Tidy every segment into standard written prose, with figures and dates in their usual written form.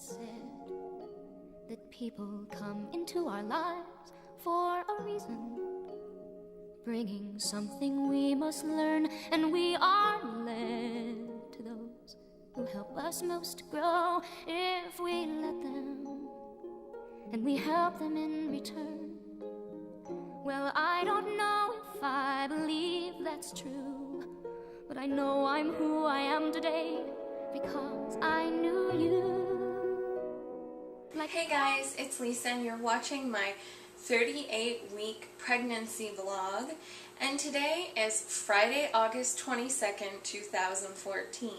said that people come into our lives for a reason, bringing something we must learn, and we are led to those who help us most grow if we let them, and we help them in return. Well, I don't know if I believe that's true, but I know I'm who I am today because I knew you. Hey guys, it's Lisa and you're watching my 38-week pregnancy vlog, and today is Friday, August 22nd, 2014.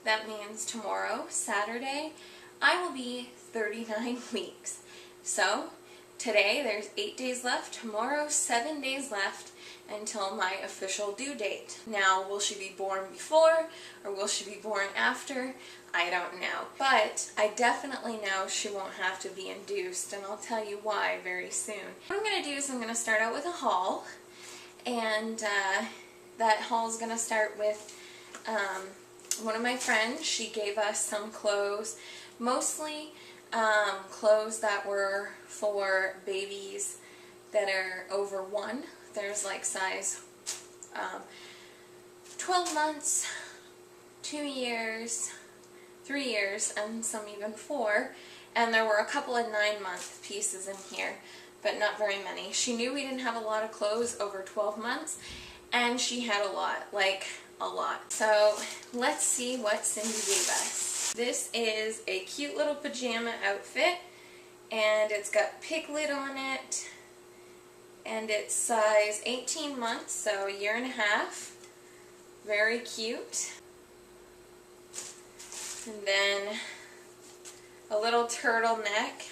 That means tomorrow, Saturday, I will be 39 weeks. So today there's 8 days left, tomorrow 7 days left until my official due date. Now, will she be born before or will she be born after? I don't know. But I definitely know she won't have to be induced, and I'll tell you why very soon. What I'm going to do is I'm going to start out with a haul, and that haul is going to start with one of my friends. She gave us some clothes, mostly clothes that were for babies that are over 1. There's like size 12 months, 2 years, 3 years, and some even 4. And there were a couple of 9-month pieces in here, but not very many. She knew we didn't have a lot of clothes over 12 months, and she had a lot, like a lot. So let's see what Cindy gave us. This is a cute little pajama outfit, and it's got Piglet on it, and it's size 18 months, so 1.5 years. Very cute. And then a little turtleneck.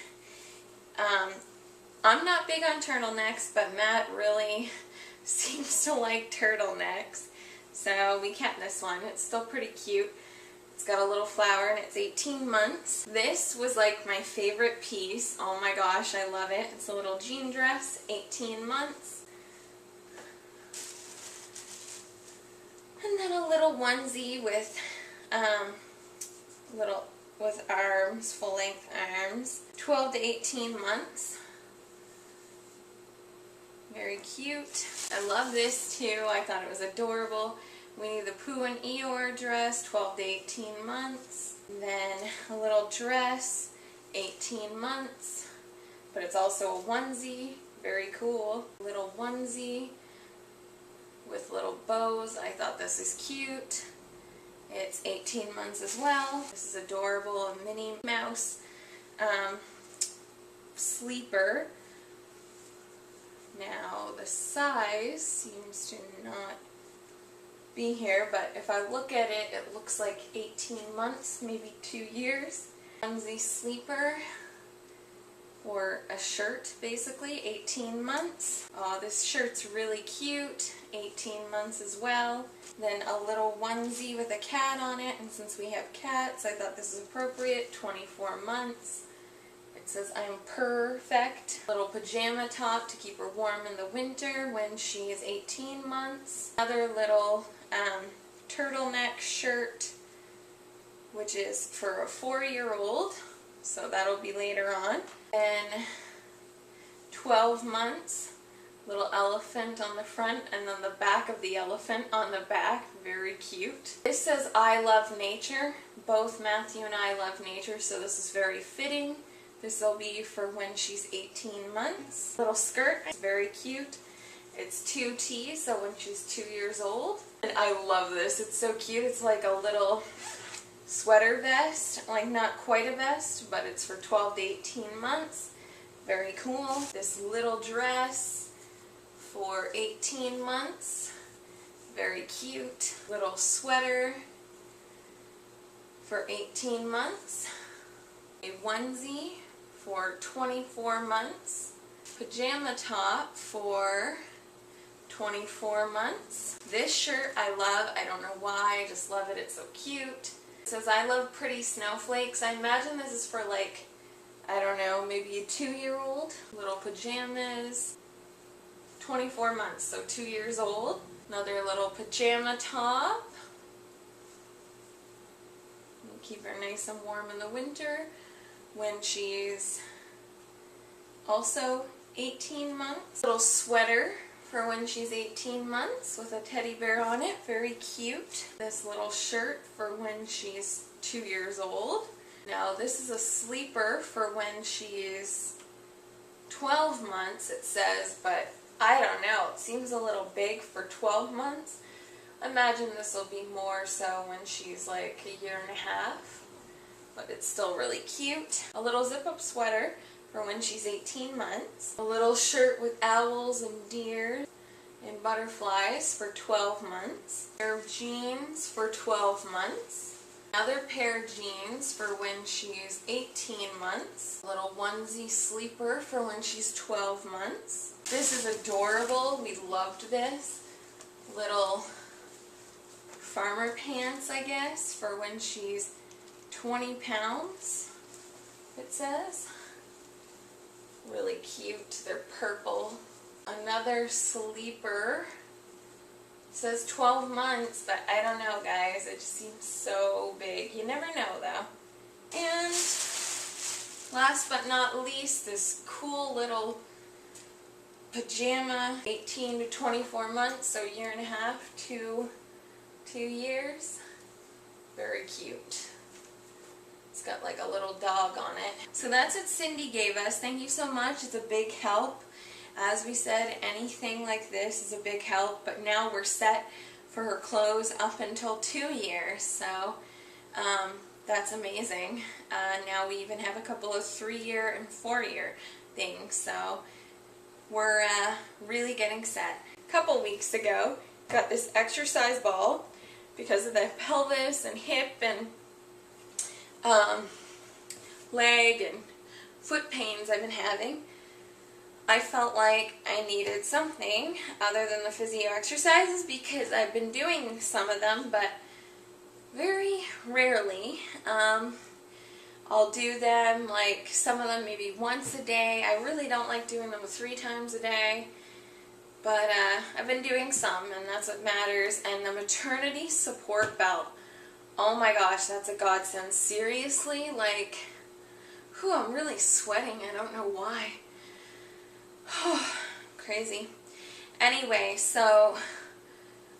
I'm not big on turtlenecks, but Matt really seems to like turtlenecks, so we kept this one. It's still pretty cute. It's got a little flower and it's 18 months. This was like my favorite piece. Oh my gosh, I love it. It's a little jean dress, 18 months. And then a little onesie with with arms, full-length arms, 12 to 18 months. Very cute. I love this too. I thought it was adorable. Winnie the Pooh and Eeyore dress, 12 to 18 months. And then a little dress, 18 months. But it's also a onesie. Very cool. Little onesie with little bows. I thought this is cute. It's 18 months as well. This is adorable. A Minnie Mouse sleeper. Now the size seems to not be here, but if I look at it, it looks like 18 months, maybe 2 years. Onesie sleeper, or a shirt basically, 18 months. Oh, this shirt's really cute, 18 months as well. Then a little onesie with a cat on it, and since we have cats, I thought this is appropriate, 24 months. It says I'm perfect. Little pajama top to keep her warm in the winter when she is 18 months. Another little turtleneck shirt, which is for a 4-year-old, so that'll be later on. And 12 months, little elephant on the front, and then the back of the elephant on the back. Very cute. This says I love nature. Both Matthew and I love nature, so this is very fitting. This will be for when she's 18 months. Little skirt, very cute. It's 2T, so when she's 2 years old. And I love this. It's so cute. It's like a little sweater vest, like not quite a vest, but it's for 12 to 18 months. Very cool. This little dress for 18 months. Very cute. Little sweater for 18 months. A onesie for 24 months. Pajama top for 24 months. This shirt I love. I don't know why. I just love it. It's so cute. It says I love pretty snowflakes. I imagine this is for like, I don't know, maybe a 2-year-old. Little pajamas. 24 months, so 2 years old. Another little pajama top. Keep her nice and warm in the winter. when she's also 18 months. Little sweater for when she's 18 months with a teddy bear on it, very cute. This little shirt for when she's 2 years old. Now this is a sleeper for when she's 12 months, it says, but I don't know, it seems a little big for 12 months. Imagine this will be more so when she's like a year and a half, but it's still really cute. A little zip-up sweater for when she's 18 months. A little shirt with owls and deer and butterflies for 12 months. A pair of jeans for 12 months. Another pair of jeans for when she's 18 months. A little onesie sleeper for when she's 12 months. This is adorable. We loved this. Little farmer pants, I guess, for when she's 20 pounds, it says. Really cute. They're purple. Another sleeper. It says 12 months, but I don't know, guys. It just seems so big. You never know, though. And last but not least, this cool little pajama. 18 to 24 months, so a year and a half to 2 years. Very cute. It's got like a little dog on it. So that's what Cindy gave us. Thank you so much. It's a big help. As we said, anything like this is a big help, but now we're set for her clothes up until 2 years, so that's amazing. Now we even have a couple of 3-year and 4-year things, so we're really getting set. A couple weeks ago, got this exercise ball because of the pelvis and hip and leg and foot pains I've been having. I felt like I needed something other than the physio exercises because I've been doing some of them, but very rarely. I'll do them, like some of them maybe once a day. I really don't like doing them 3 times a day, but I've been doing some, and that's what matters. And the maternity support belt, oh my gosh, that's a godsend. Seriously, like, whew, I'm really sweating. I don't know why. Crazy. Anyway, so,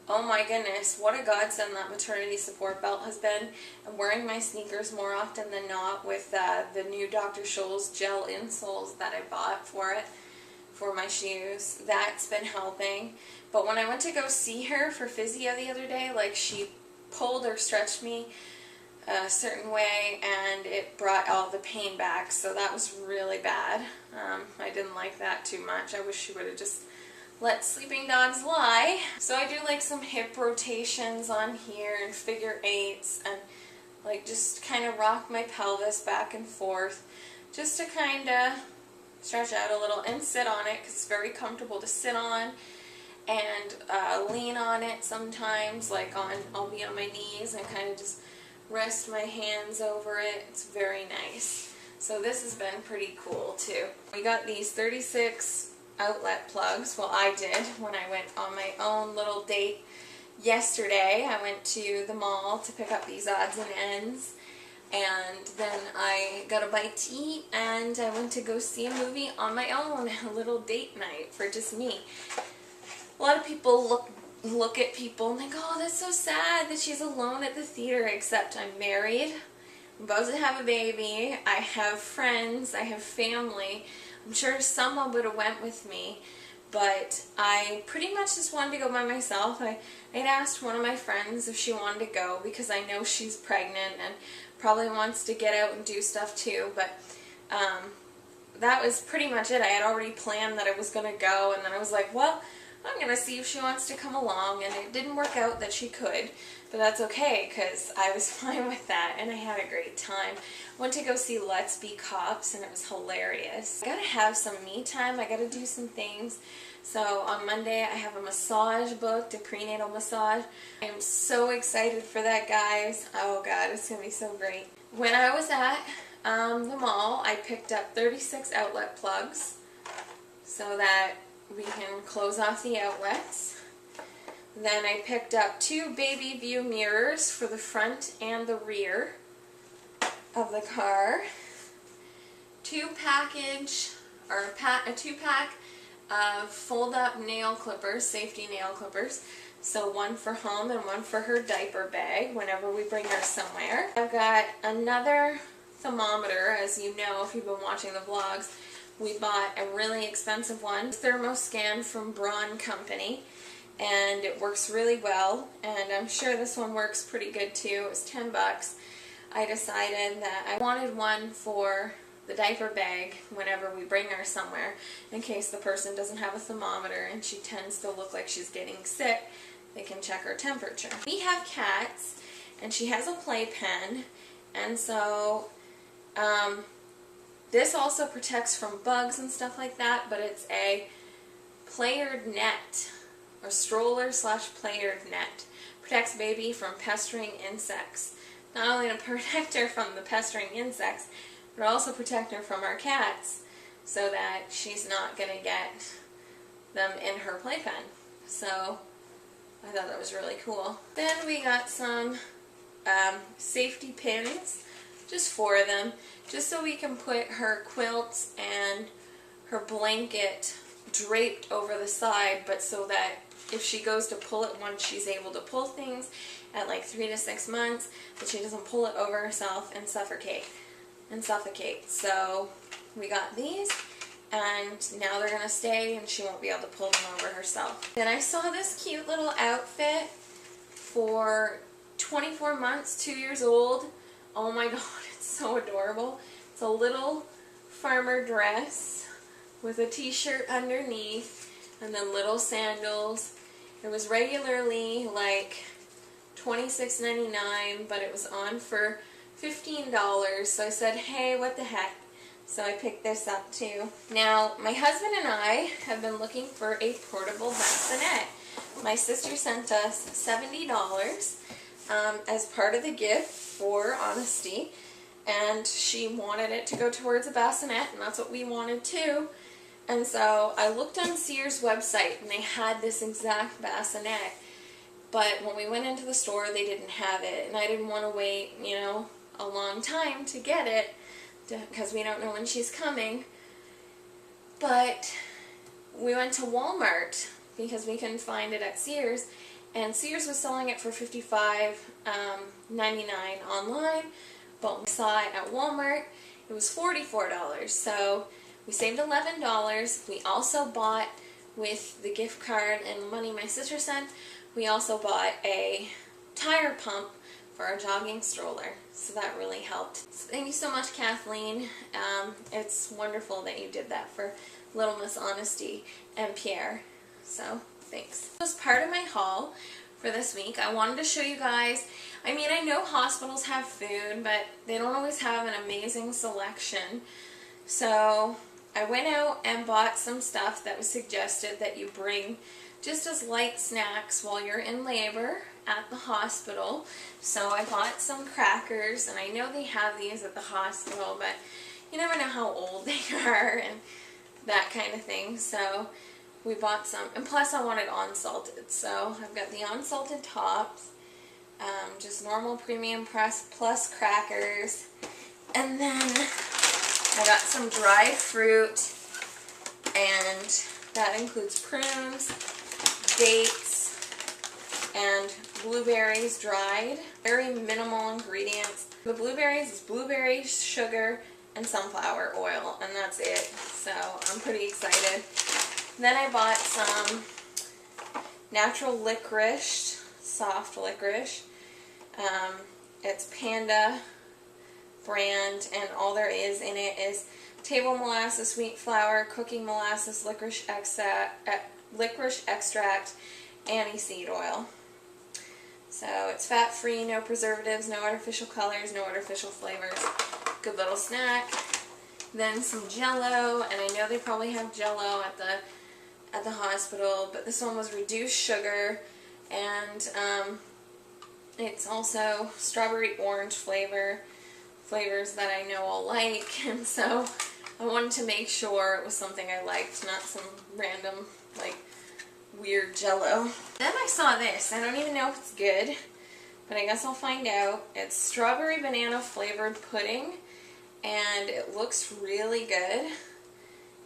oh my goodness, what a godsend that maternity support belt has been. I'm wearing my sneakers more often than not with the new Dr. Scholl's gel insoles that I bought for it, for my shoes. That's been helping. But when I went to go see her for physio the other day, like, she pulled or stretched me a certain way and it brought all the pain back, so that was really bad. I didn't like that too much. I wish she would have just let sleeping dogs lie. So I do like some hip rotations on here and figure 8s and like just kind of rock my pelvis back and forth just to kind of stretch out a little and sit on it because it's very comfortable to sit on, and lean on it sometimes, like I'll be on my knees and kind of just rest my hands over it. It's very nice. So this has been pretty cool too. We got these 36 outlet plugs. Well, I did when I went on my own little date yesterday. I went to the mall to pick up these odds and ends, and then I got a bite to eat, and I went to go see a movie on my own, a little date night for just me. A lot of people look at people and think, oh, that's so sad that she's alone at the theater, except I'm married, I'm about to have a baby, I have friends, I have family. I'm sure someone would have went with me, but I pretty much just wanted to go by myself. I'd asked one of my friends if she wanted to go because I know she's pregnant and probably wants to get out and do stuff too, but that was pretty much it. I had already planned that I was going to go, and then I was like, well, I'm going to see if she wants to come along, and it didn't work out that she could, but that's okay because I was fine with that, and I had a great time. Went to go see Let's Be Cops, and it was hilarious. I gotta have some me time. I gotta do some things. So on Monday I have a massage booked, a prenatal massage. I am so excited for that, guys. Oh God, it's gonna be so great. When I was at the mall, I picked up 36 outlet plugs so that we can close off the outlets. Then I picked up 2 baby view mirrors for the front and the rear of the car. a 2-pack of fold-up nail clippers, safety nail clippers. So one for home and one for her diaper bag whenever we bring her somewhere. I've got another thermometer. As you know, if you've been watching the vlogs, we bought a really expensive one, Thermoscan from Braun Company, and it works really well, and I'm sure this one works pretty good too. It was 10 bucks. I decided that I wanted one for the diaper bag whenever we bring her somewhere, in case the person doesn't have a thermometer and she tends to look like she's getting sick. They can check her temperature. We have cats, and she has a playpen, and so this also protects from bugs and stuff like that, but it's a playered net, or stroller/playered net. Protects baby from pestering insects. Not only to protect her from the pestering insects, but also protect her from our cats, so that she's not going to get them in her playpen. So I thought that was really cool. Then we got some safety pins, just 4 of them, just so we can put her quilts and her blanket draped over the side, but so that if she goes to pull it once she's able to pull things at like 3 to 6 months, that she doesn't pull it over herself and suffocate. So we got these, and now they're going to stay and she won't be able to pull them over herself. Then I saw this cute little outfit for 24 months, 2 years old. Oh my god, it's so adorable. It's a little farmer dress with a t-shirt underneath and then little sandals. It was regularly like $26.99, but it was on for $15, so I said, hey, what the heck? So I picked this up too. Now, my husband and I have been looking for a portable bassinet. My sister sent us $70 as part of the gift for honesty, and she wanted it to go towards a bassinet, and that's what we wanted too. And so I looked on Sears' website, and they had this exact bassinet, but when we went into the store, they didn't have it, and I didn't want to wait, you know, a long time to get it, because we don't know when she's coming. But we went to Walmart because we couldn't find it at Sears, and Sears was selling it for $55.99 online, but we saw it at Walmart. It was $44, so we saved $11. We also bought, with the gift card and the money my sister sent, we also bought a tire pump for our jogging stroller, so that really helped. So thank you so much, Kathleen. It's wonderful that you did that for Little Miss Honesty and Pierre, so thanks. That was part of my haul for this week. I wanted to show you guys, I mean, I know hospitals have food, but they don't always have an amazing selection, so I went out and bought some stuff that was suggested that you bring just as light snacks while you're in labor at the hospital. So I bought some crackers, and I know they have these at the hospital, but you never know how old they are and that kind of thing. So we bought some, and plus I wanted unsalted, so I've got the unsalted tops, just normal premium plus crackers, and then I got some dry fruit, and that includes prunes, dates, and blueberries dried. Very minimal ingredients. The blueberries is blueberries, sugar, and sunflower oil, and that's it. So I'm pretty excited. Then I bought some natural licorice, soft licorice. It's Panda brand, and all there is in it is table molasses, wheat flour, cooking molasses, licorice extract, aniseed oil. So it's fat-free, no preservatives, no artificial colors, no artificial flavors. Good little snack. Then some Jell-O, and I know they probably have Jell-O at the hospital, but this one was reduced sugar, and it's also strawberry orange flavors that I know I'll like, and so I wanted to make sure it was something I liked, not some random, like, weird Jell-O. Then I saw this. I don't even know if it's good, but I guess I'll find out. It's strawberry banana flavored pudding, and it looks really good.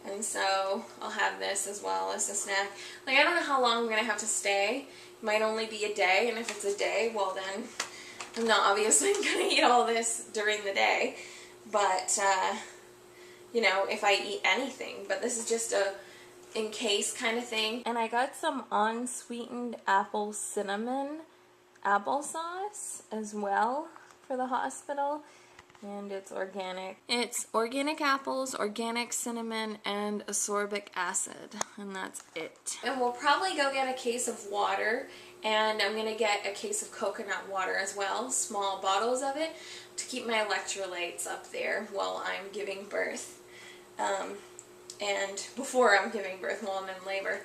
And so I'll have this as well as a snack. Like, I don't know how long I'm going to have to stay. It might only be a day, and if it's a day, well then I'm not obviously going to eat all this during the day. But, you know, if I eat anything. But this is just a in case kind of thing. And I got some unsweetened apple cinnamon applesauce as well for the hospital. And it's organic. It's organic apples, organic cinnamon, and ascorbic acid. And that's it. And we'll probably go get a case of water. And I'm going to get a case of coconut water as well. Small bottles of it. To keep my electrolytes up there while I'm giving birth. And before I'm giving birth, while I'm in labor.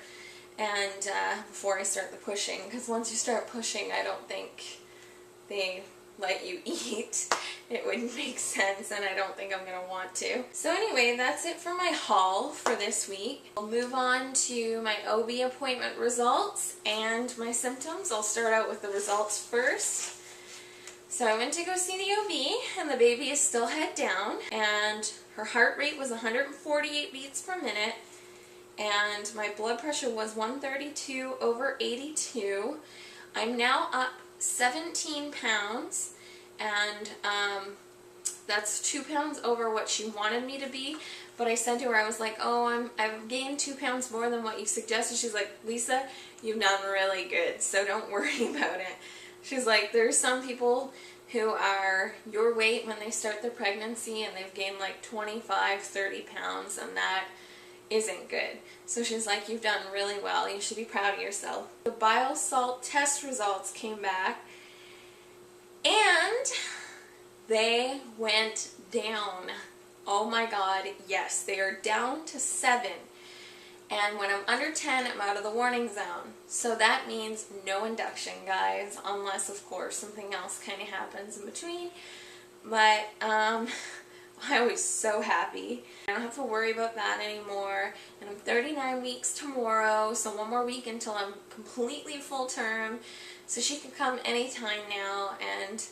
And before I start the pushing. Because once you start pushing, I don't think they let you eat. It wouldn't make sense, and I don't think I'm going to want to. So anyway, that's it for my haul for this week. I'll move on to my OB appointment results and my symptoms. I'll start out with the results first. So I went to go see the OB, and the baby is still head down, and her heart rate was 148 beats per minute, and my blood pressure was 132/82. I'm now up 17 pounds, and that's 2 pounds over what she wanted me to be. But I said to her, I was like, oh, I've gained 2 pounds more than what you suggested. She's like, Lisa, you've done really good, so don't worry about it. She's like, there's some people who are your weight when they start their pregnancy, and they've gained like 25, 30 pounds, and that isn't good. So she's like, you've done really well. You should be proud of yourself. The bile salt test results came back, and they went down. Oh my God, yes, they are down to 7. And when I'm under 10, I'm out of the warning zone. So that means no induction, guys, unless, of course, something else kind of happens in between. But, I was so happy. I don't have to worry about that anymore. And I'm 39 weeks tomorrow, so one more week until I'm completely full term. So she can come anytime now, and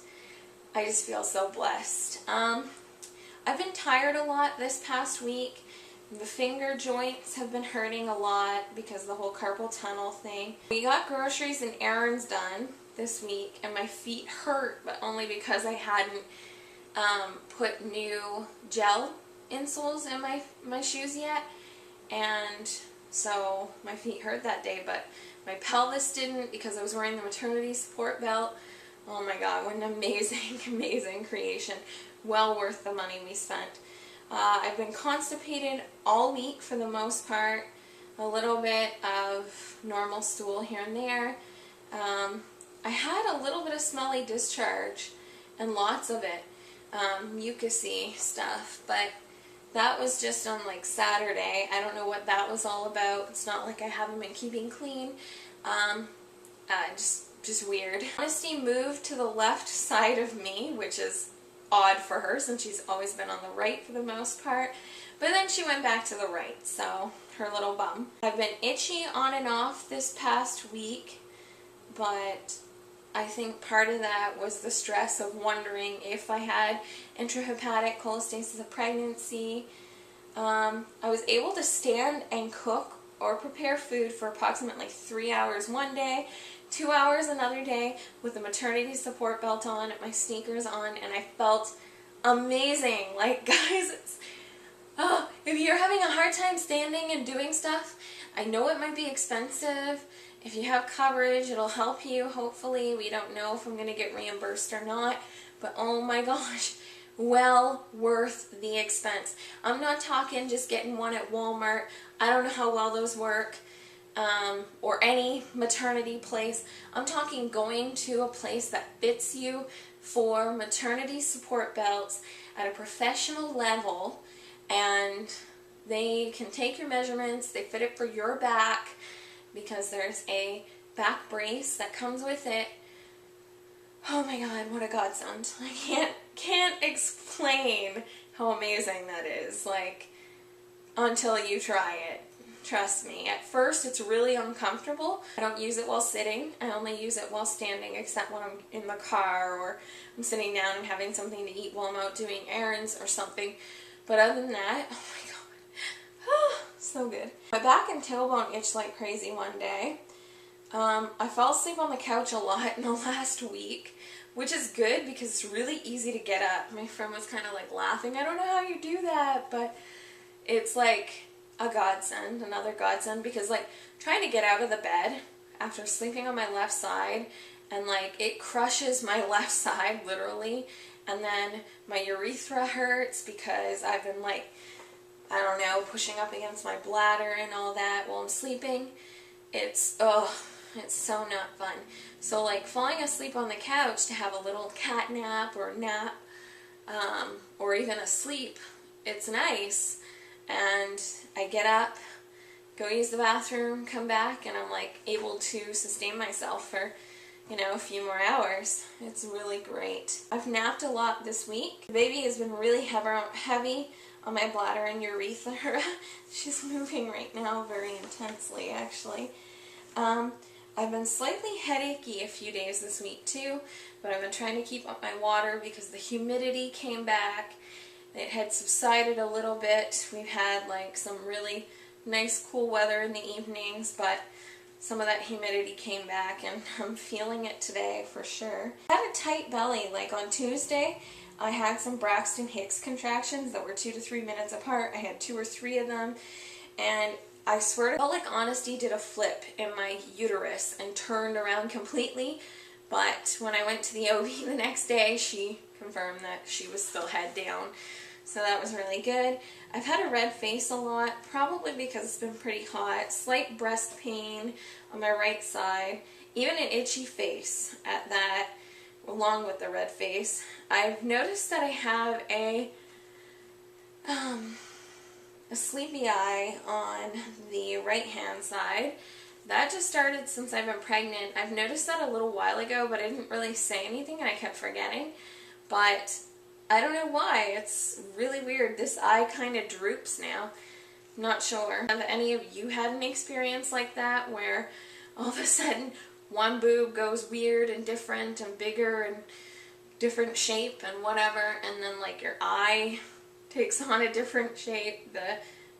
I just feel so blessed. I've been tired a lot this past week. The finger joints have been hurting a lot because of the whole carpal tunnel thing. We got groceries and errands done this week, and my feet hurt, but only because I hadn't put new gel insoles in my shoes yet, and so my feet hurt that day, but my pelvis didn't because I was wearing the maternity support belt. Oh my God, what an amazing, amazing creation. Well worth the money we spent. I've been constipated all week for the most part. A little bit of normal stool here and there. I had a little bit of smelly discharge, and lots of it. Mucusy stuff, but that was just on like Saturday. I don't know what that was all about. It's not like I haven't been keeping clean. Just weird. Honesty moved to the left side of me, which is odd for her since she's always been on the right for the most part. But then she went back to the right, so her little bum. I've been itchy on and off this past week, but I think part of that was the stress of wondering if I had intrahepatic cholestasis of pregnancy. I was able to stand and cook or prepare food for approximately 3 hours one day, 2 hours another day, with the maternity support belt on, my sneakers on, and I felt amazing. Like, guys, if you're having a hard time standing and doing stuff, I know it might be expensive. If you have coverage, it'll help you, hopefully. We don't know if I'm going to get reimbursed or not, but oh my gosh, well worth the expense. I'm not talking just getting one at Walmart. I don't know how well those work, or any maternity place. I'm talking going to a place that fits you for maternity support belts at a professional level, and they can take your measurements, they fit it for your back, because there's a back brace that comes with it. Oh my God, what a godsend. I can't explain how amazing that is, like, until you try it. Trust me. At first, it's really uncomfortable. I don't use it while sitting. I only use it while standing, except when I'm in the car or I'm sitting down and having something to eat while I'm out doing errands or something. But other than that, oh my god, so good. My back and tailbone itched like crazy one day. I fell asleep on the couch a lot in the last week, which is good because it's really easy to get up. My friend was kind of like laughing, I don't know how you do that, but it's like a godsend, another godsend, because like trying to get out of the bed after sleeping on my left side, and like it crushes my left side literally, and then my urethra hurts because I've been like, I don't know, pushing up against my bladder and all that while I'm sleeping. It's so not fun. So like falling asleep on the couch to have a little cat nap or nap, or even a sleep, it's nice. And I get up, go use the bathroom, come back, and I'm like able to sustain myself for, you know, a few more hours. It's really great. I've napped a lot this week. The baby has been really heavy on my bladder and urethra. She's moving right now very intensely, actually. I've been slightly headachy a few days this week too, but I've been trying to keep up my water because the humidity came back. It had subsided a little bit. We've had like some really nice cool weather in the evenings, but some of that humidity came back and I'm feeling it today for sure. I had a tight belly. Like on Tuesday, I had some Braxton Hicks contractions that were 2 to 3 minutes apart. I had 2 or 3 of them, and I swear to God, like Honesty did a flip in my uterus and turned around completely. But when I went to the OB the next day, she confirmed that she was still head down. So that was really good. I've had a red face a lot, probably because it's been pretty hot. Slight breast pain on my right side. Even an itchy face at that, along with the red face. I've noticed that I have a sleepy eye on the right hand side. That just started since I've been pregnant. I've noticed that a little while ago, but I didn't really say anything and I kept forgetting. But I don't know why. It's really weird. This eye kind of droops now. Not sure. Have any of you had an experience like that where all of a sudden one boob goes weird and different and bigger and different shape and whatever, and then like your eye takes on a different shape,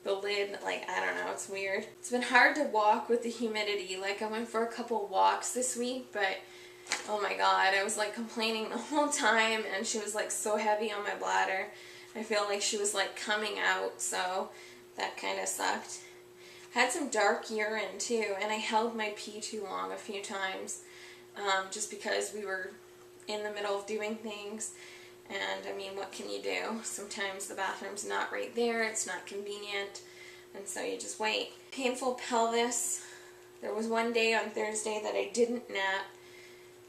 the lid, like, I don't know, it's weird. It's been hard to walk with the humidity. Like, I went for a couple walks this week, but oh my god, I was like complaining the whole time, and she was like so heavy on my bladder. I feel like she was like coming out, so that kind of sucked. I had some dark urine too, and I held my pee too long a few times, just because we were in the middle of doing things. And I mean, what can you do? Sometimes the bathroom's not right there, it's not convenient, and so you just wait. Painful pelvis. There was one day on Thursday that I didn't nap.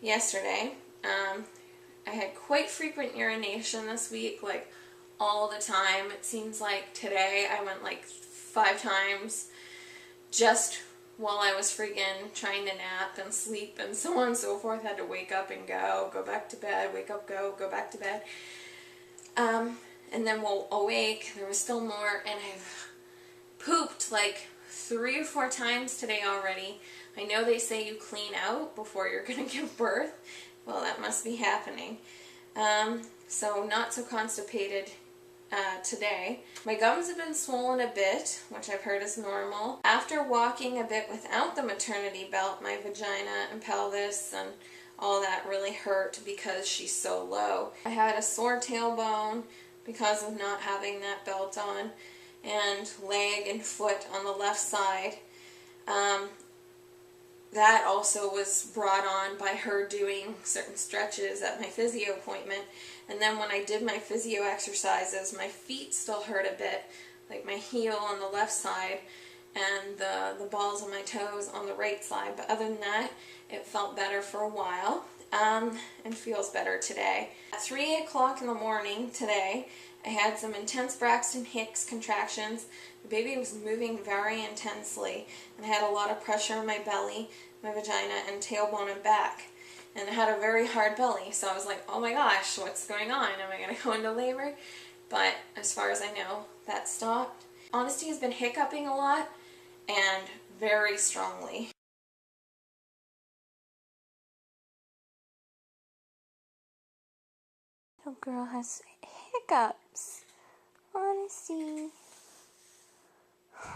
Yesterday, I had quite frequent urination this week, like all the time. It seems like today I went like 5 times just while I was freaking trying to nap and sleep and so on and so forth. Had to wake up and go back to bed, wake up, go back to bed. And then while awake, there was still more, and I've pooped like 3 or 4 times today already. I know they say you clean out before you're going to give birth. Well, that must be happening. So not so constipated today. My gums have been swollen a bit, which I've heard is normal. After walking a bit without the maternity belt, my vagina and pelvis and all that really hurt because she's so low. I had a sore tailbone because of not having that belt on, and leg and foot on the left side. That also was brought on by her doing certain stretches at my physio appointment. And then when I did my physio exercises, my feet still hurt a bit, like my heel on the left side and the balls of my toes on the right side. But other than that, it felt better for a while, and feels better today. At 3 o'clock in the morning today, I had some intense Braxton Hicks contractions. The baby was moving very intensely, and I had a lot of pressure on my belly, my vagina, and tailbone and back. And I had a very hard belly, so I was like, oh my gosh, what's going on? Am I going to go into labor? But as far as I know, that stopped. Honesty has been hiccuping a lot, and very strongly. Little girl has hiccups. Honesty.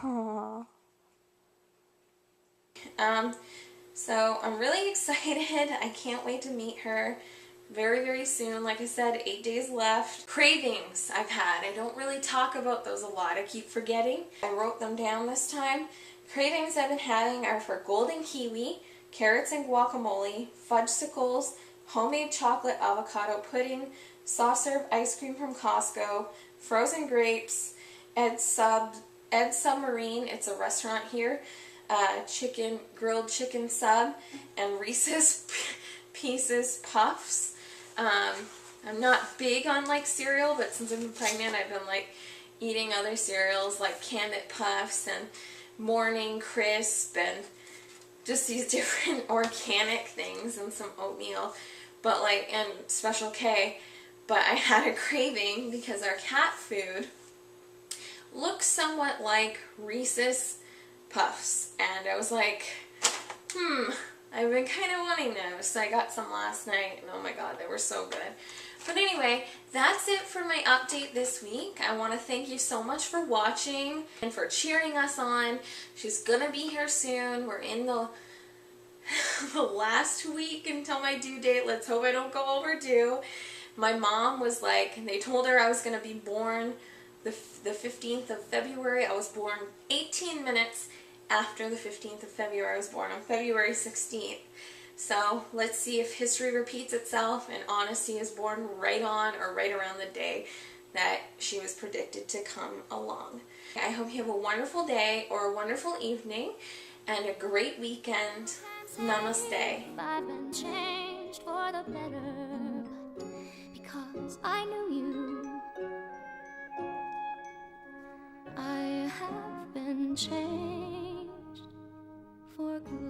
Aww. So I'm really excited. I can't wait to meet her very, very soon. Like I said, 8 days left. Cravings I've had. I don't really talk about those a lot. I keep forgetting. I wrote them down this time. Cravings I've been having are for golden kiwi, carrots and guacamole, fudgesicles, homemade chocolate avocado pudding, soft serve ice cream from Costco, frozen grapes, Ed Submarine, it's a restaurant here, grilled chicken sub, and Reese's Pieces Puffs. I'm not big on like cereal, but since I've been pregnant, I've been like eating other cereals like Candid Puffs and Morning Crisp and just these different organic things and some oatmeal, but like, and Special K. But I had a craving because our cat food looks somewhat like Reese's Puffs, and I was like, I've been kind of wanting those, so I got some last night, and oh my god, they were so good. But anyway, that's it for my update this week. I want to thank you so much for watching and for cheering us on. She's gonna be here soon. We're in the last week until my due date. Let's hope I don't go overdue. My mom was like, they told her I was going to be born the 15th of February. I was born 18 minutes after the 15th of February. I was born on February 16th. So let's see if history repeats itself and Honesty is born right on or right around the day that she was predicted to come along. I hope you have a wonderful day or a wonderful evening and a great weekend. Namaste. I've been changed for the better because I knew you. I have been changed for good.